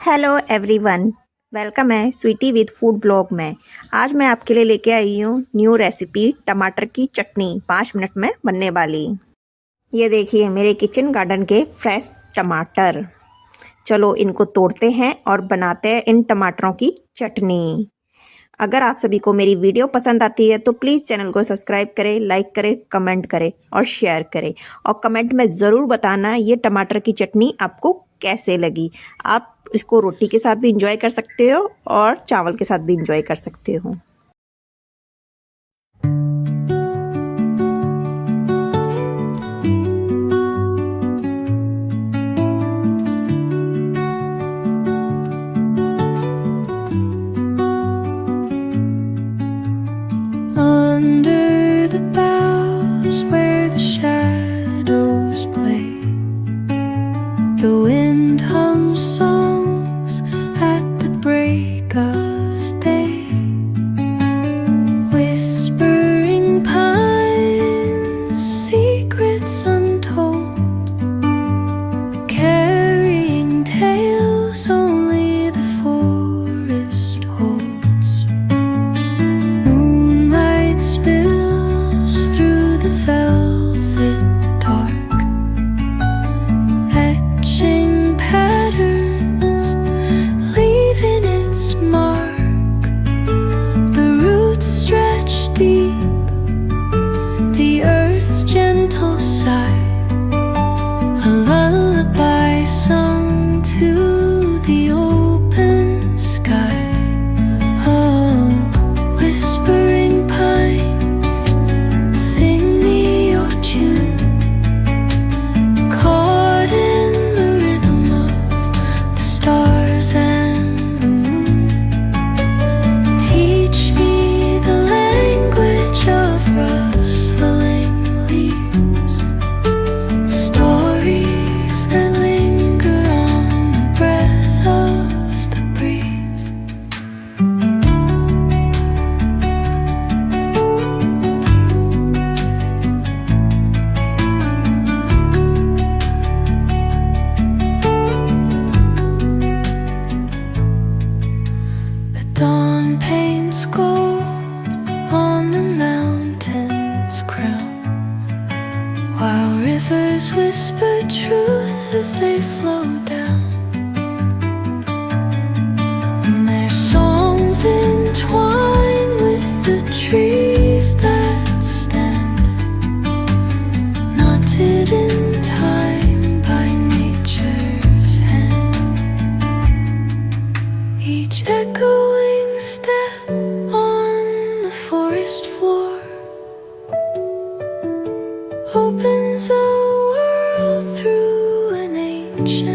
Hello everyone, welcome है Sweety with food blog में। आज मैं आपके लिए लेके आई हूँ न्यू रेसिपी टमाटर की चटनी 5 मिनट में बनने वाली। ये देखिए मेरे किचन गार्डन के फ्रेश टमाटर। चलो इनको तोड़ते हैं और बनाते हैं इन टमाटरों की चटनी। अगर आप सभी को मेरी वीडियो पसंद आती है तो प्लीज़ चैनल को सब्सक्राइब करें, लाइक करें, कमेंट करें और शेयर करें। और कमेंट में ज़रूर बताना ये टमाटर की चटनी आपको कैसे लगी। आप इसको रोटी के साथ भी इंजॉय कर सकते हो और चावल के साथ भी इंजॉय कर सकते हो। Under the boughs where the shadows play, the wind hums songs at the break of day. Whispering pines, secrets untold, carrying tales only the forest holds. Moonlight spills through the velvet dark, etching patterns, leaving its mark. The roots stretch deep, the earth's gentle sigh, a lullaby sung to the open sky. Oh, whispering pines, sing me your tune, caught in the rhythm of the stars and the moon. Teach me the language of rustling leaves, stories that linger on the breath of the breeze. The dawn paints gold on the mountain's crown, while rivers whisper truth as they flow down. And their songs entwine with the trees that stand, knotted in time by nature's hand. Each echoing step on the forest floor opens a world through an ancient